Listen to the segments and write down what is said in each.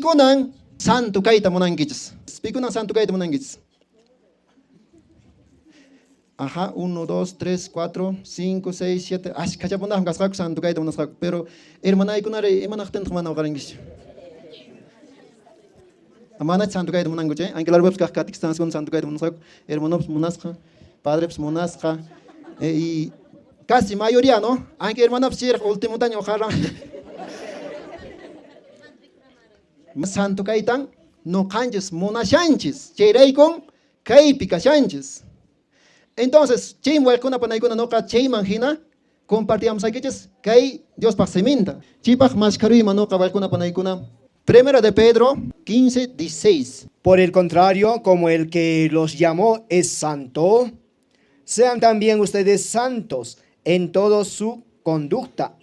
Pikunan santo kaita munankichis. Pikunan santo kaita munankichis. Ajá, 1, 2, 3, 4, 5, 6, 7. Ash, cachapunah, gascaco, santo kaita munascaco. Pero, hermana, ikunare, emanacten, hermana, garingish. Amana, santo kaita munanguche. Aunque la webs cascatis, con santo kaita munascaco. Hermanos munasca, padres munasca. Y casi mayoría, ¿no? Aunque hermanos, si último año, ojalá. Santo kaitan, no canches, monashanches. Cherei con caipica chanches. Entonces, chim huelcuna panaicuna no ca chay manjina, compartíamos aquí que Dios paseminta. Chipach más carui manoca huelcuna panaicuna. Primera de Pedro 15:16. Por el contrario, como el que los llamó es santo, sean también ustedes santos en toda su conducta,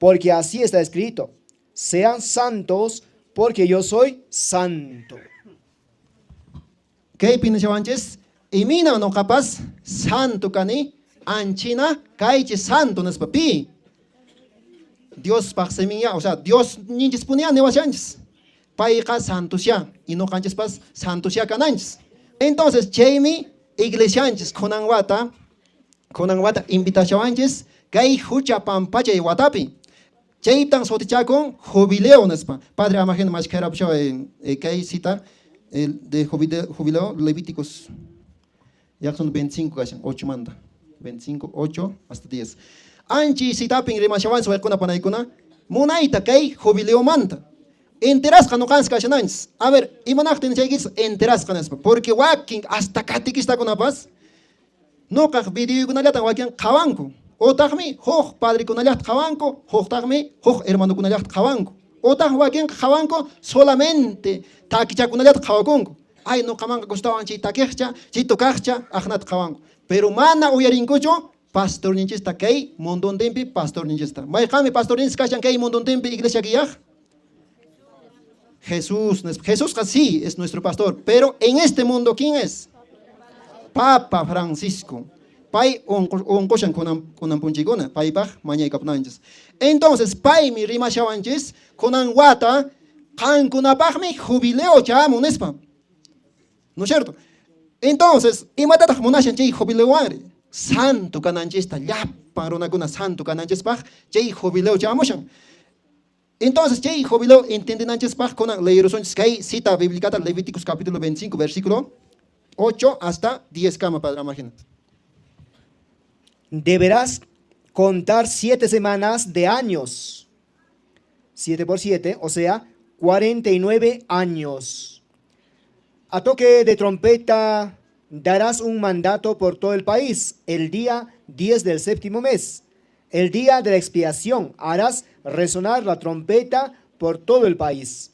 porque así está escrito: sean santos, porque yo soy santo. ¿Qué piensas, Sánchez? Y mina no capaz, santo cani, anchina, caiche santo nes papi. Dios pasemia, o sea, Dios ni disponía ne Sánchez. Paika santo ya, y no canches pas santo ya cananches. Entonces, Cheimi, iglesia anches, conanguata, invitación anches, kai hucha pampache y watapi. Cheitan sotichakon, jubileo nespa. Padre Amajeno más que era kai cita, el de jubileo, Levíticos. Ya son 25, 8 manda. 25, 8 hasta 10. Anchi sitapin rimashawan so ekuna panaikuna. Munaita kai jubileo manta. Enteras no cansas cachanans. A ver, imanakten chegis enteras canespa. Porque walking hasta catikista con paz. No kah video kunalata walking kawanko. O tahmi, hoch padre kunalat kawanko. Hoch tahmi, hoch hermano kunalat kawanko. O tah walking kawanko solamente takicha kunalat kawakonko. Ay, no kamanga gustaban chi takecha, chi tokacha, ahnat kawango. Pero mana uyarinkocho, pastor ninchista kay, mondon tempi, pastor ninchista. May kami pastor ninchista kachan kay, mondon tempi, iglesia guiaj. Jesús sí es nuestro pastor, pero en este mundo, ¿quién es? Papa Francisco. Pai on koshan konan punchigona, pai baj, mañana y capnanches. Entonces, pai mi rima shawanches, konan wata, kan kunapajme jubileo chamunespa. ¿No es cierto? Entonces, imatata monashan chay jubileuare. Santo cananchista, ya parona con santo cananches paj, chay jubileo chamushan. Entonces, chay jubileo entienden anches paj con la erosión que cita bíblica Levíticos capítulo 25, versículo 8 hasta 10 cama, padre, imagínate. Deberás contar 7 semanas de años. 7 por 7, o sea, 49 años. A toque de trompeta darás un mandato por todo el país el día 10 del séptimo mes. El día de la expiación harás resonar la trompeta por todo el país.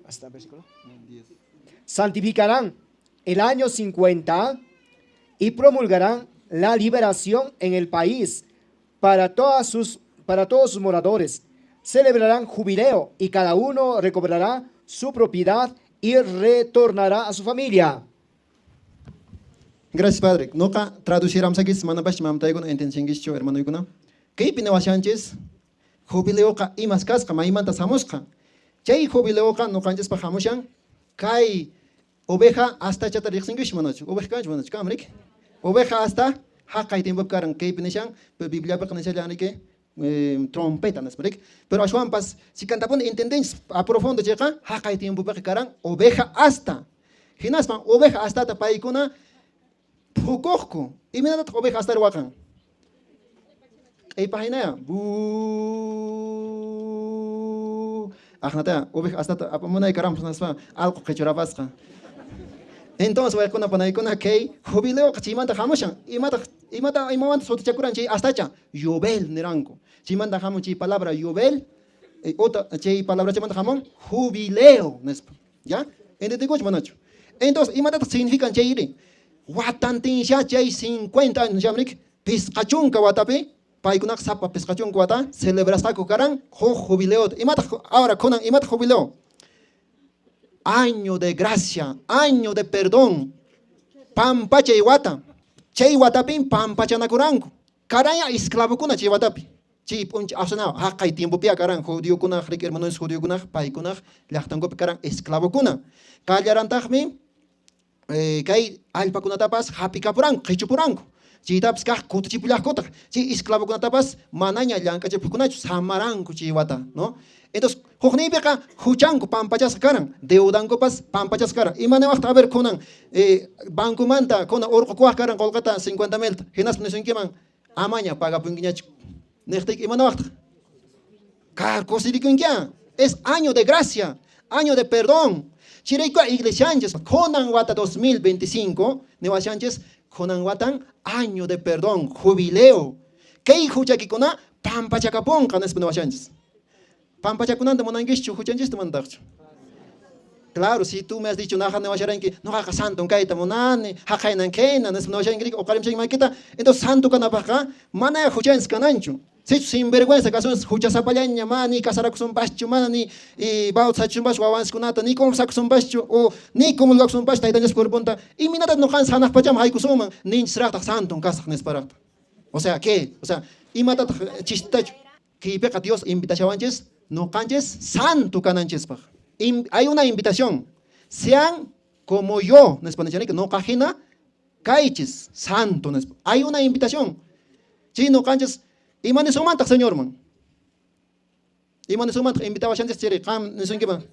¿Hasta el versículo? Santificarán el año 50 y promulgarán la liberación en el país para todos sus moradores. Celebrarán jubileo y cada uno recobrará su propiedad y retornará a su familia. Gracias, padre. Noca traduciramos aquí, semana pasada, mamá, entendiendo, hermano, ¿no? ¿Qué opina Sánchez? Jubileo ka imas casca, maimanta samusca. Chay jubileo ka no canches pa jamushan. Kai oveja hasta chata rixingish manoch. Oveja canch manoch, camric. Oveja hasta hakai tiempo karan. ¿Qué opina Shan? Biblia pa canechale que trompeta, ¿no es verdad? Pero a pas, si cantapon entendéis a profundo llega, hakai tiempo pa karan oveja hasta. Hinasman oveja hasta tapaikuna. Pukohko. Y mira la oveja hasta el wakan. Ey página. Ajnata, oveja hasta apamuna y caramba naspa algo que chorabasca. Entonces voy con una que jubileo chimanta jamushan. Imata sotichakuran chi hasta cha yobel nerango. Chimanta jamuchi palabra yobel. Otra chi palabra chimanta jamón jubileo nespa. ¿Ya? ¿Entendés manacho? Entonces imata significan che ire. Watantin ya chay 50 años jamrik piscachunca watapi paikunak sapa piscachunca wata celebra kukaran jubileo. Imata ahora konan imata jubileo. Año de gracia, año de perdón. Pampa chay wata. Chay watapin pampa chanakuranku. Karaya esclavo kuna chay watapi. chi punch asana haqay tiempo pia karan judío kuna rek hermanos judío kuna pai kuna llaqtanko karan esclavo kuna kallarantaqmi kay allpakunatapas hapikapuranku qichupuranku chitapas kaq kutichipulaqkutaq chi esclavokunatapas manaña llank'achipukunachu samaranku chiwata no entonces hukniypiqa huchanku pampachasqa karan deudankupas pampachasqa karan imanawaqta a ver kunan bankumanta kuna urqukuwaq karan qolqata 50,000 hinas nisunkiman amaña pagapunkiñachu niqtiki imanawaqta karkusirikunkiya es año de gracia año de perdón chiraykuqa iglesianchis kunan wata 2025 niwashanchis kunan watan año de perdón jubileo kay huchakikuna pampachakapunqa nispa niwashanchis pampachakunanta munankichu huchanchista mantachu claro si tú me has dicho naja niwasharanki noqaqa santo kayta munani haqaynan kayna nispa niwashankiriki uqarimshaykimaykita entonces santo kanapaqqa mana huchanchis kananchu sichu sinvergüenza kasunchis huchasapallaña mani kasarakusunpaschu mana ni bautizachunpaschu wawanskunata ni confesakusunpaschu o ni comulgakusunpaschu taytanchis cuerpunta iminata nuqanchis hanaq pachama haykusunman ninchis santo kasaq nisparaqta o sea ¿qué? O sea imatataq chistitachu kaypiqa Dios invitachawanchis nuqanchis santo kananchispaq hay una invitación sean como yo nispa nichanika nuqa kaychis santo nispa hay una invitación chi nuqanchis imanisumantaq señorman imanisumantaq invitawashanchis chiri qam nisunkiman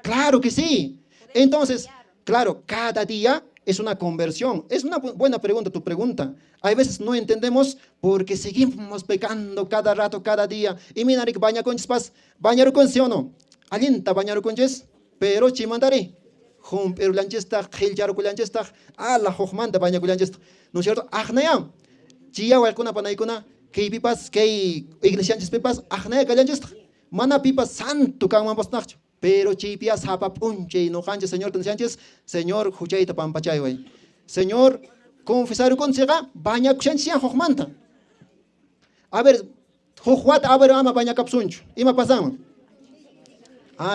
claro que sí entonces claro cada día es una conversión. Es una buena pregunta tu pregunta. Hay veces no entendemos porque seguimos pecando cada rato, cada día. Y mira, baña con chispas, bañar con sí o no. Alienta bañar con chis, pero chimandari. Pero lanchesta, giljar con lanchesta, la hojmanta baña con lanchesta. ¿No es cierto? Ajnaya. Chia o alguna panaicuna, que pipas, que iglesianches pipas, ajnaya galanchesta. Mana pipas santo kamamos nacho. Pero chipia sapa punche no canche señor Sánchez, señor Juchaita Pampachay, güey. Señor, confesar con sega, baña kuchanchia hojmanta. A ver, hojwat a ver ama baña kapsuncho. Ima pasamos.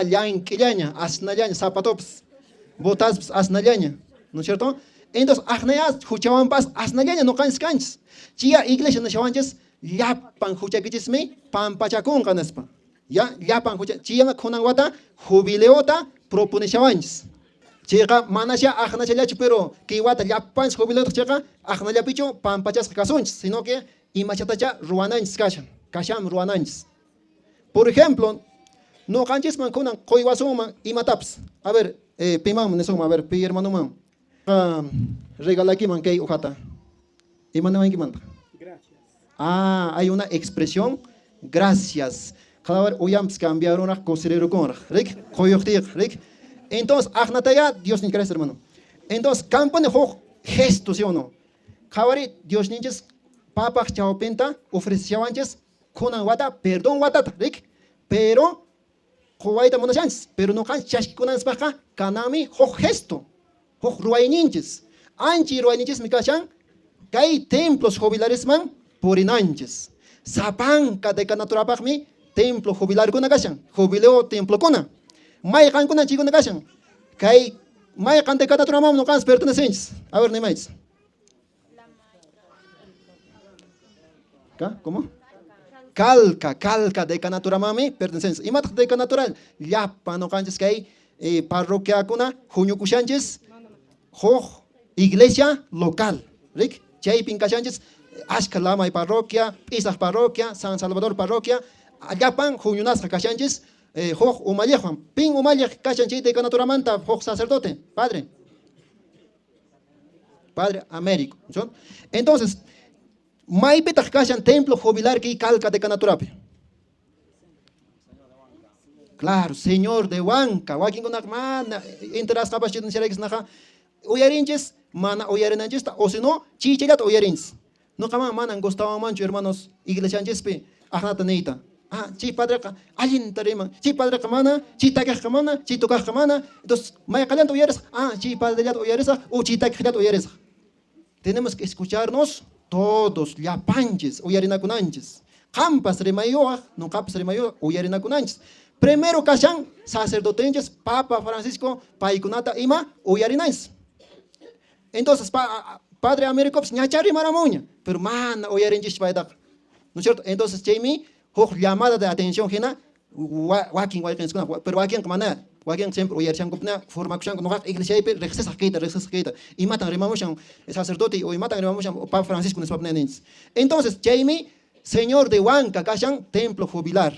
Llain killaña, asnallaña, zapatops, botas asnallaña. ¿No es cierto? Entonces, ajneas, juchavampas, asnallaña no canches. Chia iglesia no chavanches, yapan juchakichisme, pampachacun canespa. Ya llapan chiyanga kunan wata jubileota proponeshawanchis chiqa manasha ajnachallachu pero kay wata llapanchis jubileota chiqa ajnallapichu pampachasqa kasunchis sino que imachatacha ruwananchis kasham ruwananchis por ejemplo nuqanchisman kunan qoywasunman imatapas a ver piman nisuma a ver pi hermanuman regalakiman kay ujata imanawankimanta gracias hay una expresión gracias. Cada vez oyamos cambiar una considero con entonces ajnataya Dios ni crees hermano entonces campo de gesto sí o no cada Dios ninjas papa chao penta ofreciabanches con wata perdón wata pero coaita monachans pero no can chash con anspaja kanami gesto ruay ninjas anchi ruay ninjas mikachan kay templos jubilares man porinanches sapanca de canaturapagmi templo jubilar kuna kashan jubileo templo kuna may kan kuna chikuna kashan kay may kan de cada tramam no kan pertenecientes a ver ni mais ¿cómo? calca de canaturamami pertenecientes imat de canatural llapa no kanches kay parroquia kuna junio kushanches iglesia local rik chay pinkashanches ashkalama parroquia Isaac parroquia San Salvador parroquia Allapan, Junyunas, Cachanchis, Hoj Umallejuan, Pin Umalej, Cachanchite, Canaturamanta, Hoj sacerdote, Padre Américo. Entonces, Maipeta Cachan, templo jubilar que calca de Canaturape. Claro, señor de Huanca, Joaquín Gonagmana, Interas Capachit en Serex Naja, Uyarinches, Mana Uyarinanchista, o si no, Chichilat Uyarins. No cama manan gustaba mancho, hermanos, iglesianchespe, Ajnatanita. Chi padre ka alin tarima chi padre ka mana chi takah ka mana chi tukah ka mana entonces may kalan uyeres chi padre ya uyeres o chi takah ya uyeres tenemos que escucharnos todos llapanches uyarinakunanches campas remayoa no campas remayoa uyarinakunanches primero kashan sacerdotenches Papa Francisco paikunata ima uyarinais entonces Padre Américo ñachari maramuña pero mana uyarinches paidak ¿no es cierto? Entonces, Jamie, llamada de atención, Gina, walking, pero walking, mana, walking siempre, o yerchan, formación, no hay iglesia, regresa quita, y matan, remotion, sacerdote, o matan, remotion, o Papa Francisco, entonces, Jamie, señor de Huanca, Kashan, templo jubilar.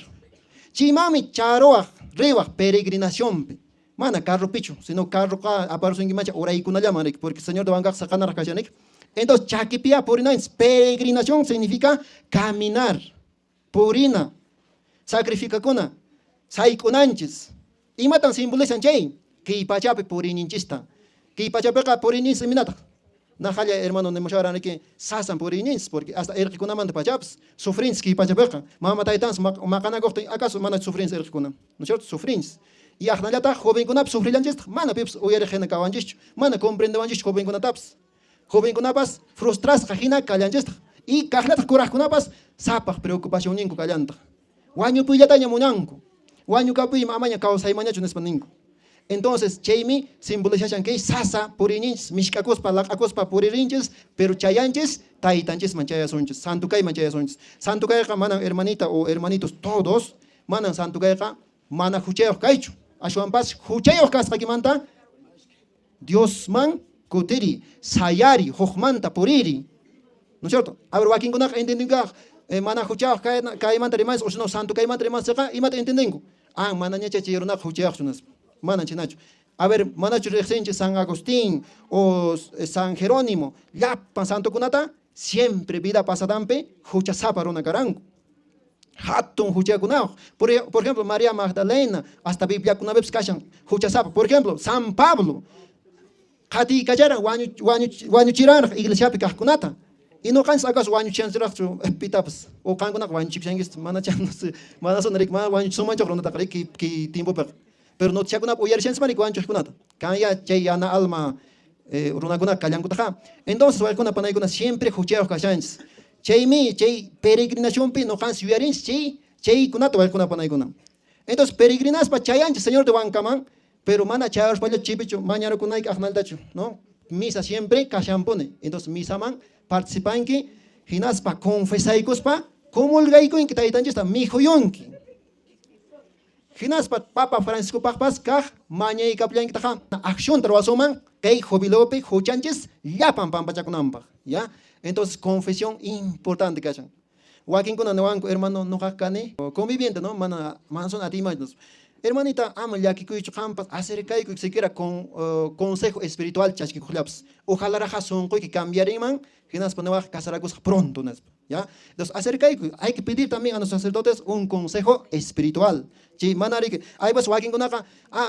Chimami, charoa, reba, peregrinación. Mana, carro picho, sino carro, aparece en Guimacha, ora y kuna llama, porque el señor de Huanca sacan a Kashanik. Entonces, chakipia, purinains, peregrinación significa caminar, purina, sacrifica kuna, saikunanches. Y matan simbolizan jay, que pachape purininchista, que pachapeca purinin seminata. Najalia hermano de Mosharani que sasan purinins, porque hasta el kunamante pachaps, sufrins que pachapeca, mama taitans, macana gofte, acaso mana sufrins el kunam, ¿no es cierto? Sufrins. Y ahnalata, joven kunap, sufrilanchist, mana pips, oyer gena kawanchich, mana comprende wanchich, joven kunataps. Joven kunapas frustras kajina kallanchista y kajlata kuraj kunapas sapaj preocupación ninku kallanta wañu puyata ñamunanku wañu kapuy mamaña kawsaymañachu nespaninko. Entonces chaymi simbolizan que sasa purininchis mishkakuspa laqakuspa puririnchis pero chayanchis taytanchis manchayasunchis santo kay manchayasunchis santo kayqa manan hermanita o hermanitos todos manan santo kayqa mana huchayuq kaychu ashwanpas huchayuq kasqakimanta Dios man Kutiri, sayari, hojmanta, puriri. ¿No es cierto? A ver, wakin kunak entendinga, mana huchao, kaimanta rimas, o si no, santo kaimanta rimas, y mata entendengo. Ah, mana ñacha chirunak huchao, mana chinacho. A ver, mana churexenche San Agustín o San Jerónimo, lapan santo kunata, siempre vida pasadampe, huchasapa rona carango. Hatun hucha kunao. Por ejemplo, María Magdalena, hasta Biblia kunabes kashan, huchasapa. Por ejemplo, San Pablo. Hati kajara wanyu chiran iglesia pikah kunata. Ino kan sakas wanyu chansirach pitaps. O kan kunak wanyu chipsangis mana chans mana sonarik mana wanyu suman chokron ta kare ki timbo per. Pero no chakunap o yer chans mani wanyu kunata. Kan ya chay ana alma runa kunak kalyan kutaka. Entonces wal kuna panay kuna siempre hucheo kashans. Chay mi chay peregrinación pi no kan siuyarin chay kunata wal kuna panay kuna. Entonces peregrinas pa chayan señor de Huancaman. Pero mana chayos para chipicho, mañana con hay ahnaldacho, ¿no? Misa siempre kashampone. Entonces misa man participan que hinas pa confesaicos pa como el gaico en que taitan está mi joyonki. Hinas pa Papa Francisco papas kaj maña y kaplan que taja acción trabasoman que jobilope hochanches ya pam pachakunampa, ¿ya? Entonces confesión importante cachan. Wakin con anawanco hermano no hakane conviviente, ¿no? Mana son atimanos. Hermanita, ama ya que cuicho campas, acerca de que se quiera con consejo espiritual, chasquiculaps. Ojalá razón que cambiaría, que nos ponemos a casar pronto, ¿ya? Entonces, acerca de que hay que pedir también a los sacerdotes un consejo espiritual. Si manari que hay vas walking con acá,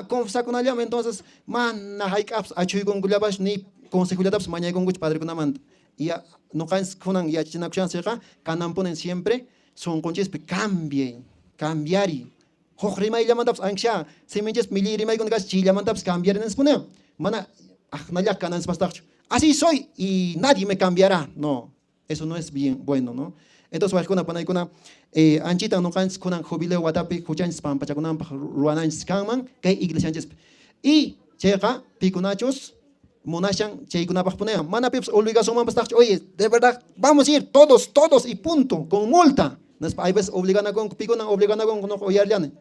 confesa con allá, entonces, man, hay caps, achuy con gulabas ni consejo laps, mañana con guch padre con amante. Y ya no caes con an ya chinakshan seja, canan ponen siempre son conches cambien, cambiari. Hochrimay lamantaps anksha, semenjes milirimay con gas chilamantaps cambiar en espune. Mana, nalak canan spastach. Así soy y nadie me cambiará. No, eso no es bien bueno, ¿no? Entonces, walkuna panaykuna, anchita no cans kunan jubile watapi, huchan spam, pachakunan, ruanan scaman, que iglesianches. Y chega, picunachos, monashan, cheikunapach ponea. Mana pips, obligación man pastach. Oye, de verdad, vamos a ir todos y punto, con multa. Hay veces obligan a con picunan, obligan a con no oyarliane.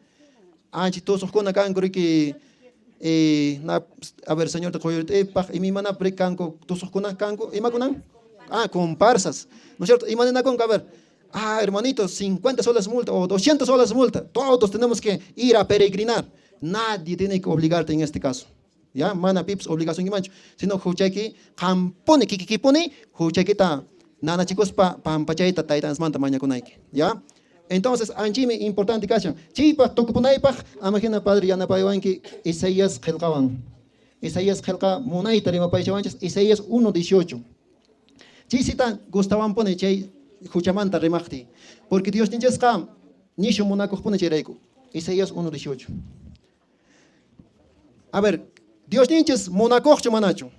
Anchi todos con acá en que a ver, señor, te coyote, y mi mana precanco, todos con canco, y macunan, comparsas, ¿no es cierto? Y manena con, a ver, hermanito, 50 soles multa o 200 soles multa, todos tenemos que ir a peregrinar. Nadie tiene que obligarte en este caso. ¿Ya? Mana pips, obligación y mancho. Sino, huchaki, campone, kikipone, huchaki ta. Nana chicos pampachayta taitans manta maña kunaiki, ¿ya? Entonces, anchime importante cachan. Chipa tokupunaypaj, amagina padre yana paywanki Isaías Gelkawan. Isaías Gelka monaita rima paychawanchas Isaías 1:18. Chisita gustaban pone chay huchamanta remachti. Porque Dios ninchesqa nishu monaco pone chayreiko. Isaías 1:18. A ver, Dios ninches monaco chamanacho.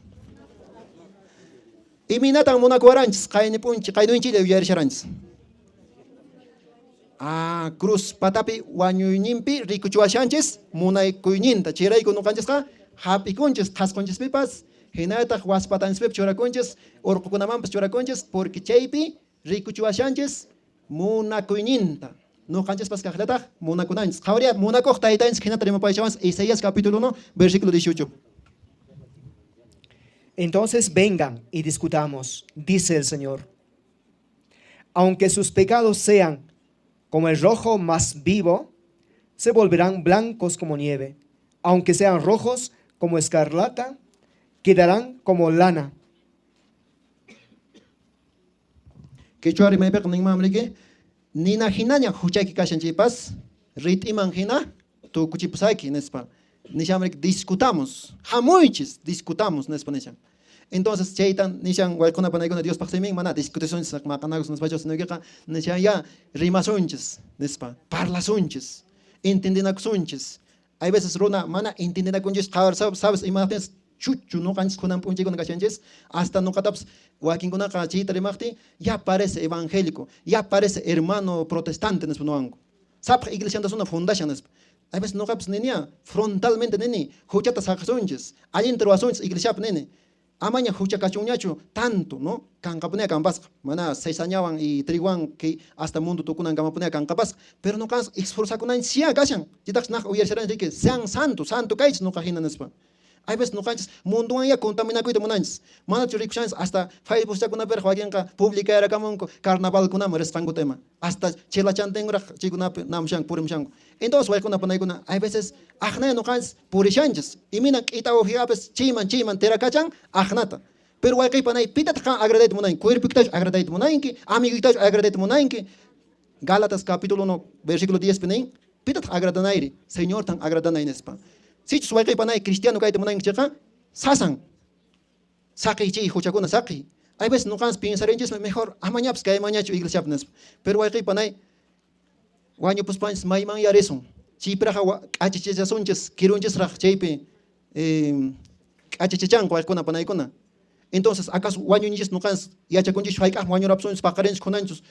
Y minatan monaco aranchis, kaini punchi, kaiduinchi de viarisharanchis. Cruz patapi wanyuñimpi rikuchuashanchis, munay kuyninta, chirayku no canchesqa, happy conches, tasconches pipas, hinata waspatanspip choraconches, orpukunamampas choraconches, porque chaypi rikuchuashanchis, munakuyninta nuqanchikpas kaqllataq munakunanchis qhawriya munakuq taytanchik hinata rimapaychawanchis Isaías capítulo 1 versículo 18. Entonces vengan y discutamos, dice el Señor. Aunque sus pecados sean como el rojo más vivo, se volverán blancos como nieve. Aunque sean rojos como escarlata, quedarán como lana. Quechua rimaypiqa ninmanmiki nina hinaña huchayki kashanchikpas rit'iman hina tukuchipusayki nispa nishamrik discutamos hamuychis discutamos nispa nishan. Entonces chaytan nishan waykuna panaykuna Dios paqsimin mana discusiones maqanagos nispacho sinokiqa nishan ya rimasunchis nispa parlasunchis entendinakusunchis. Hay veces runa mana entendinakunchis qhawar sabes imatinchis chuchu nuqanchis kunan p'unchaykuna kashanchis hasta nuqatapas wakinkunaqa chayta rimaqti ya parece evangélico, ya parece hermano protestante nispa nuwanku. Sapaq iglesiantasuna fundashan nispa. Hay veces nuqapas ninia frontalmente nini huchata saqasunchis, allinta ruwasunchis iglesiapi nini. Amaña hucha kachuñachu tanto, ¿no? Kankapunea kampasqa, mana 6 añawan y triguan que hasta mundo tukunan kamapunea kankapasqa, pero no kas esforzakunanchis sia kashan. Chitaqa naq uyarisharanchis que sean santo kaychis nuqa hina nispa. Hay veces nuqanchis munduwan ya contaminakuyta munanchis. Manachu rikushanchis hasta Facebook chakunapi wakinqa publicayarakamunku carnavalkunaman risqankutema. Hasta chilachantinraq chaykunapi namushanku purimshanku. Entonces waykuna panaykuna hay veces aqnaya nuqanchis purishanchis. Imina k'ita ujiapis chayman terakachan aqnata. Pero waykay panay pitata kan agradayta munanki. Cuerpiktachu agradayta munanki, amiguitachu agradayta munanki. Gálatas capítulo 1 versículo 10 pinin pitata agradanayri. Señor tan agradanay nispa. Si waykay panay cristiano kayta munankiqa sasan saqi chay huchakuna saqi. Hay veces nuqanchis pensarinchis mejor amañapas kaymañachu iglesiapi nispa. Pero waykay panay wañupuspanchis mayman ya risun. Chaypiraqa k'achichichasunchis kirunchisraq chaypi k'achichichanku waykuna panaykuna. Entonces acaso wañuñichis nuqanchis yachakunchis hayk'aq wañurapsunchis paqarinchis kunanchis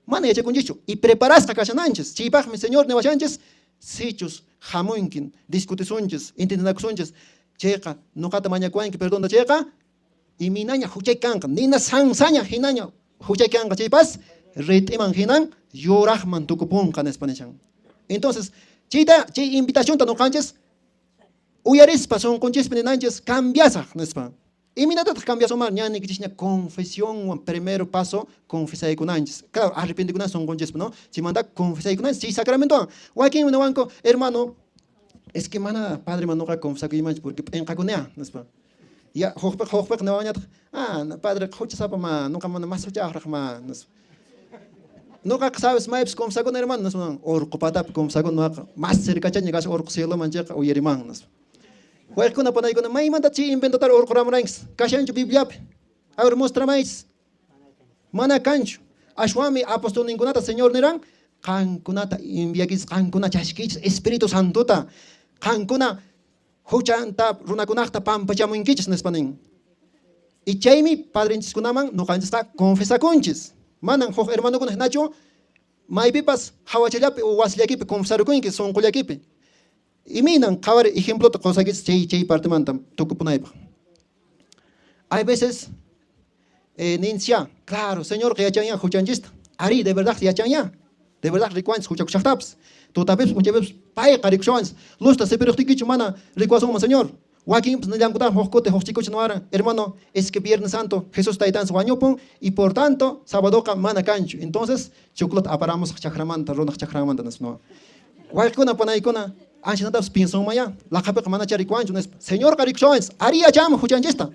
mana yachakunchichu y preparasqa kashananchis. Chaypaqmi Señor niwashanchis sichus hamunkin discutisunchis entendinakusunchis chayqa nuqata mañakuwanki perdonta chayqa iminaña huchay kanqa nina sansaña hinaña huchay kanqa chaypas rit'iman hinan yuraqman tukupunqa nispa nishan. Entonces chay invitacionta nuqanchis uyarispa sunqunchis ninanchis cambiasaq nispa. Iminatataq cambiasumar ña nikichishña confesión primero paso confesaykunanchis. Claro, arrepentikunan sunqunchis, ¿no? Chimanta confesaykunanchis chay sacramento. Wakin niwanku hermano es que mana padre manuqa confesakuymanchis porque p'inqakunea nispa. Ya hoqpiq niwañataq padre huchasapa ma nuqa mana mas huchaqraq ma nispa. Nuqa sabes maypis confesakuna hermano nispa urqu patapi confesakuna nuqa mas cercachaña kasha urqu cieloman chayqa uyariman nispa. Waykuna panaykuna maymanta chay inventatar urquramuranchis kashanchu Bibliapi. A ver mostramaychis. Mana kanchu. Ashwami apostolninkunata Señor niran qankunata enviakis qankuna chashkichis Espíritu Santota qankuna huchanta runakunaqta pampachamunkichis nispanin. Y chaymi padrinchiskunaman nuqanchisqa confesakunchis. Manan huk hermanokuna hinachu maypipas hawachallapi o wasillakipi confesarukunki sunqullakipi. Iminan qhawar ejemplo qosakis chay partemanta tukupunaypaq. Hay veces nincia, claro, Señor que yachanya huchanchista. Ari de verdad yachanya. De verdad rikuanchis huchakushaqtapas. Tutapis unchapis payqa rikushawanchis. Lusta sepiriqtikichu mana rikuasunman Señor. Wakinpis nillankuta hukkuti hukchikuchu nuara. Hermano, es que Viernes Santo Jesús taytanchis wañupun y por tanto sabadoqa mana kanchu. Entonces chuklata aparamos chakramanta, runaq chakramanta nisno. Waykuna panaykuna anshinatapas pinsunmaya laqapiqa mana charikuanchu nispa. Señor rikushawanchis ari yachama huchanchista.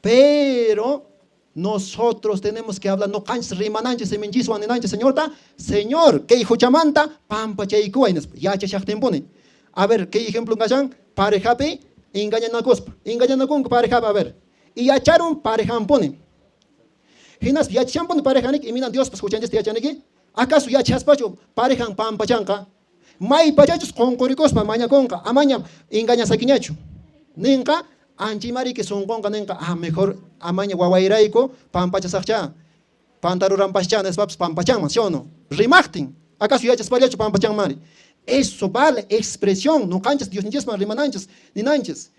Pero nosotros tenemos que hablar no canches rimananches seminchis waninanches Señor ta Señor que huchamanta pampa chaykuay nispa yacha shaqtimpuni. A ver, ¿qué ejemplo ngashan? Parejapi engañanakuspa. Engañanakunku parejapi a ver. Y yacharon parejampuni. Hinas yachampuni parejanik y minan Dios pas huchanchista yachaniki. ¿Acaso yachaspachu parejan pampachanqa? May pachachus qonqurikuspa mañakunqa amaña engañasakiñachu. Ninqa anchimari que sunqunqa ninqa mejor amaña wawayrayku pampachasaqcha. Pantaruranpascha nespapas pampachanman, ¿sí o no? Rimaqtin. ¿Acaso yachaspallachu pampachanmari? Eso vale expresión, no canchas Dios ninchas rimananchas, ni nanchas.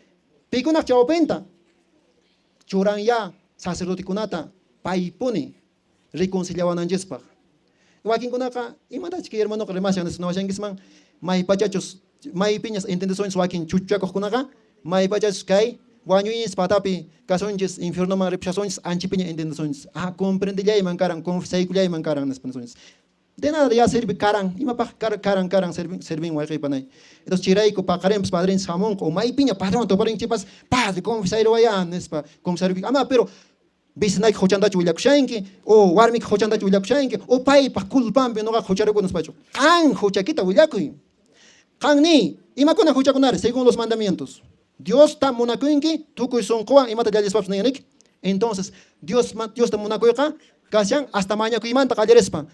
Pikunaq chawpinta. Churan ya sacerdote kunata paipuni reconciliawananchispaq. wakinkunaqa imatachu kay hermanoqa rimashan nawashankisman maypachachus maypiñas intendesunchis wakin chuchakuqkunaqa maypachachus kay wañuynis patapi kasunchis infiernoman ripshasunchis anchipiña intendesunchis comprendillayman karan confesaykullayman karan nispansunchis de nada ya sirve karan imapaq karan servin wayqiypanay entonces chirayku paqarinpas padrinchis hamunqa o maypiña padrón toparinchipas padre confesayro wayan nispa confesayrupi ama pero bisnayki huchantachu willakushanki o warmiki huchantachu willakushanki o paypaq culpampi noqa hucharuku nispachu qan huchakita willakuy qanni imakuna huchakunari según los mandamientos Dios ta munakuyki tukuy sunquwan imata llallispapas niyaniki entonces Dios ta munakuyqa kashan hasta mañakuymanta qallarispa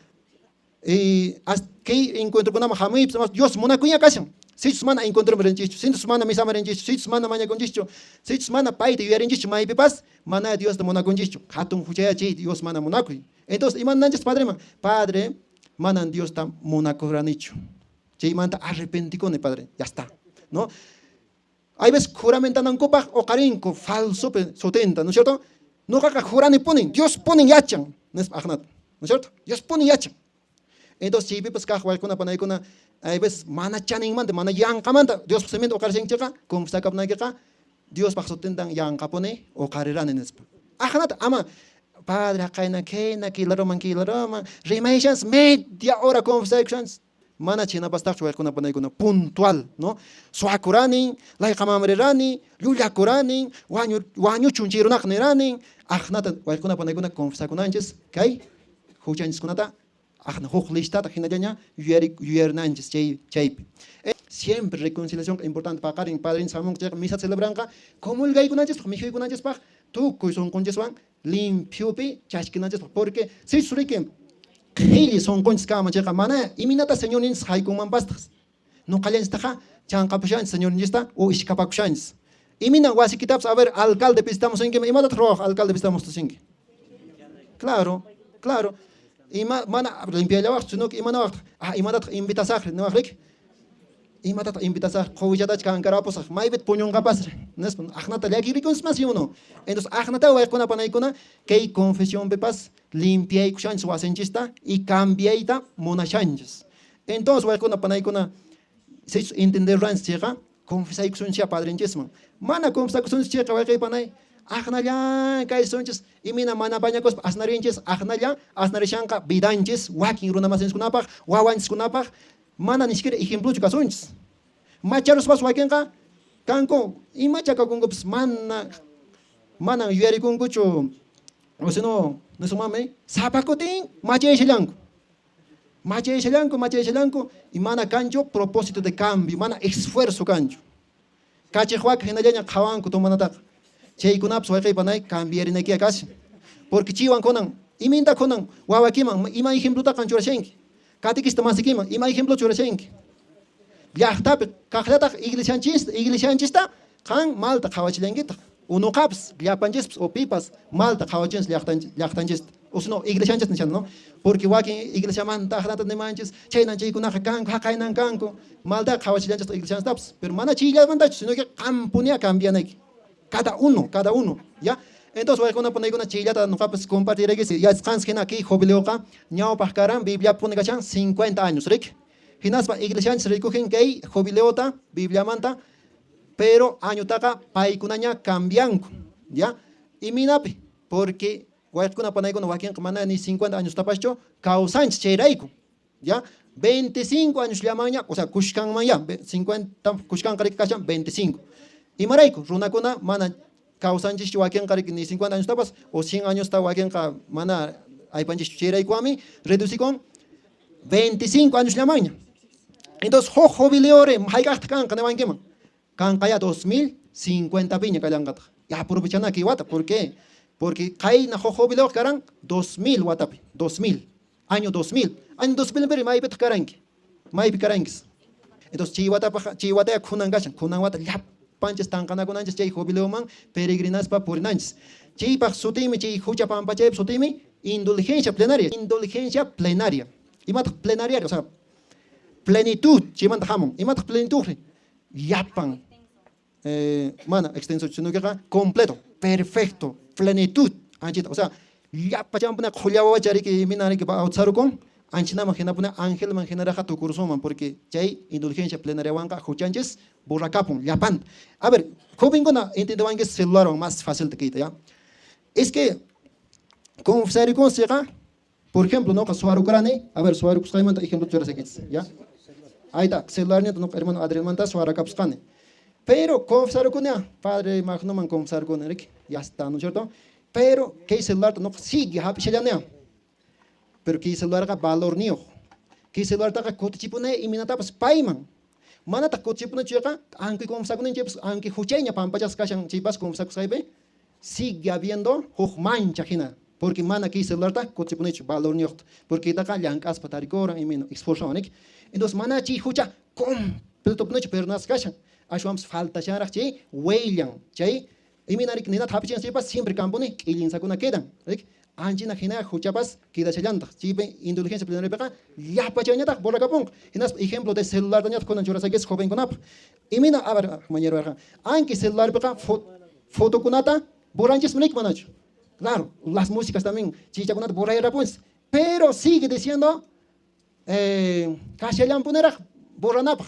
kay encuentrokunaman hamuypas Dios munakuña kashan sichus mana encuentroman rinchikchu sichus mana misama rinchikchu sichus mana mañakunchikchu sichus mana payta yuyarinchikchu maypipas mana Dios ta munakunchikchu hatun huchayachay Dios mana munakuy entonces imananchis padreman padre manan Dios ta munakuranichu chaymanta arrepentikuni padre ya está no hay veces juramentanankupaq o qarinko falsope sotenta ¿no es cierto noqaqa jurani punin Dios punin yachan nispa aqnata ¿no es cierto Dios punin yachan entonces chaypipas kaq waykuna panaykuna hay veces mana chaninmanta mana yanqamanta Dios semente oqarishanchikqa confesakapnaykiqa Dios paq sotentan yanqapuni oqarirani nispa aqnata ama padre qayna kilaroman rimayshans media hora confesaykushanchis mana chinapastaqchu waykuna panaykuna puntual no suwakuranin layqamamrirani llullakurani wañuchun chay runaq niranin aqnata waykuna panaykuna confesakunanchis kay huchanchiskunata aqna huk listata hinallaña yuyarinanchis chaypi siempre reconciliación importante paqarin padrin samunqa misa celebranqa comulgaykunanchispaq mijuykunanchispaq tukuy sunqunchikwan limpiopi chashkinanchispaq porque si suriki qhilli sunqunchis kama chayqa mana iminata señorninchis haykunmanpastas nuqallanchistaqa chanqapushanchis señorninchista o ishkapakushanchis imina wasikitapas a ver alcalde pisitamusinki imatata ruwaq alcalde pisitamustushinki claro ima mana limpiallawaqchu sino que imanawaq imatata invitasaqri niwaqrik imatata invitasaq qowillatach kankarapusaq maypit puñunqapasri nispa aqnata llakirikunchis o no entonces aqnata waykuna panaykuna kay confesionpipas limpiaykushanchis wasinchista y cambiayta munashanchis entonces waykuna panaykuna sichus entender ranchis chayqa confesaykusunchis padrinchisman mana confesakusunchis chayqa waykay panay aqnalla kaysunchis imina mana bañakuspa asnarinchis aqnalla asnarishanqa vidanchis wakin runamasinchikkunapaq wawanchiskunapaq mana ni siquiera ejemplochu kasunchis macharuspas wakinqa kanku imacha kakunkupas mana yuyarikunkuchu o sino nisumami sapakutin machayshillanku y mana kanchu propósito de cambio mana esfuerzo kanchu kachiq waka hinallaña qhawanku tumanataqa chaykunapas waykaypanay cambiarinaykiqa kashan porque chiwankunan iminta kunan wawakiman ima ejemplota churashanki catequista masikiman ima ejemplo churashanki llaqtapi kaqllataq iglesianchista qan malta qhawachillankiqa unuqapas llapanchispas o pipas malta qhawachinchis llaqtanchista o sino iglesianchis nishana no porque wakin iglesiamanta aqnata nimanchis chaynan chaykunaqa kanku haqaynan kanku malta qhawachillanchis iglesianchitapas pero mana chayllamantachu sino que qampunia cambianayki cada uno ya entonces waykuna panaykuna chayllata nuqapas compartirayki yachqanchik hina kay jubileoqa ñawpaq karan Bibliapuni kashan 50 años rik hinaspa iglesianchis rikuhin kay jubileota Bibliamanta pero añotaqa paykunaña cambianku ya iminapi porque waykuna panaykuna wakinqa mana ni 50 años tapaschu kawsanchis chayrayku ya 25 años llamaña o sea kushkanmanya 50 kushkanqa kashan 25 imarayku runakuna mana kawsanchischu wakinqa ni 50 años tapas o 100 años ta wakinqa mana aypanchischu chayraykuami reducikun 25 años llamaña entonces jubileore haykaqta kanqa niwankiman kanqa ya 2050 piña kallanqata ya aprovechana kay wata ¿por qué? Porque qayna jubileo karan 2000 watapi 2000 año 2000 peri maypita karanki maypi karankis entonces chay wata kunan kashan kunan wata llapanchis tanqanakunanchis chay jubileoman peregrinaspa purinanchis chaypaq sutimi chay hucha pampachaypi sutimi indulgencia plenaria imataq plenaria o sea plenitud chaymanta hamun imataq plenitud llapan mana extenso sino que completo perfecto plenitud anchita o sea llapa champuna qullawachariki minariki awtsarukun Anchinama genapuna ángel man generaja tu cursoman, porque chay indulgencia plenaria wanka juchanches borracapun, llapan. A ver, joven gona entendeban que celular más fácil de quitar, ¿ya? Es que, confesar y conseja, por ejemplo, no, suaru grane, a ver, suaru kuscaimanta, ejemplo, ¿ya? Ahí está, celular no, hermano Adrián manta, suara capscane. Pero confesar con ella, padre magno man confesar con Eric, ya está, ¿no es cierto? Pero que celular no sigue, happy pero que celular ka valor niyo. Que celular ta ka kotipune iminata pas paiman. Mana ta kotipune chica, aunque confesar con chips, aunque hucheña pampachas kashan chipas confesar saibe, sigue habiendo mancha jina. Porque mana que celular ta kotipune valor niyo. Porque ta ka yankas pataricora imino expulsionik. Entonces mana chi hucha completo pune pero nas kashan. Ashwams falta charach chi weilan, chay iminarik nina tapichan chipas siempre campone ilin sakuna quedan. Anjina hina huchapas queda challanta. Chipe indulgencia plenaria peka ya pachanya tak bola kapong. Hinas ejemplo de celular dañat con anjura saques joven con ap. Imina a ver mañero erga. Anque celular peka foto kunata boranches menik manach. Claro, las músicas también chicha kunata borayera pues. Pero sigue diciendo kashayan punera boranap.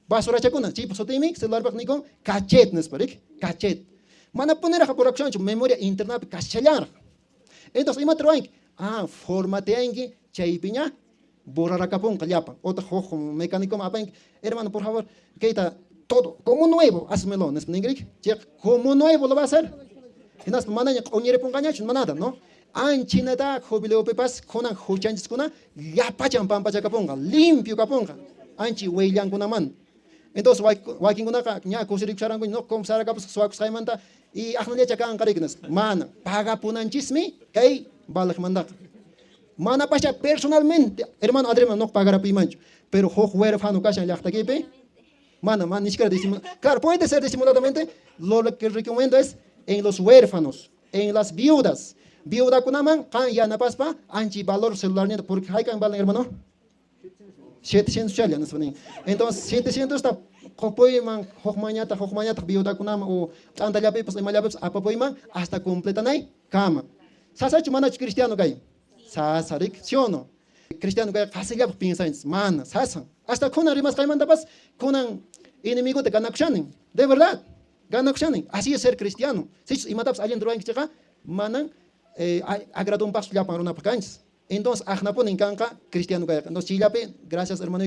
Basura chakuna chip sotimi celular pek nikon cachet nesparik cachet. Mana punera por acción memoria interna kashayan. Entonces, ima traen, formateangi, chaipiña, borrar capón, callapa, otra jojo, mecánico, hermano, por favor, que está todo, como nuevo, hazmelo, ¿no es ningrik? Como nuevo lo va a hacer. Y nas mananya, oñere pongañach, manada, ¿no? Anchinata, jubileo pepas, conan, juchanchis cona, ya pachan pampacha caponga, limpio caponga, anchi hueyan con man. Entonces, waking una ya cosirik charango, no como sara capos, suac saimanta, y ahnalia chakan karignas, mana, paga punanchismi, kay balak mandak. Mana pasha personalmente, hermano Adrián no pagará pimancho, pero jo huérfano cashan yachta kipe, mana, ni siquiera disimula. Claro, puede ser disimuladamente, lo que recomiendo es en los huérfanos, en las viudas. Viuda kunaman, kan ya na paspa, anchi valor celular, porque hay kan balan hermano. 700 chalya, entonces 700 está copoiman, hokmañata, viuda kunama o antallapes, emalapes, apapoiman, hasta completan ahí, cama. Sasachu manach cristiano gay. Sasarik, ¿sí o no? Cristiano gay, fácil ya piensan, mana, sasan. Hasta con rimas caimandapas, con enemigo de ganakshanin. De verdad, ganakshanin. Así es ser cristiano. Si y mataps alguien droga en chica, manan, agradó un paso ya para una pacañas. Entonces, ajnapon en canca, cristiano gay. Nos chillape, gracias hermano.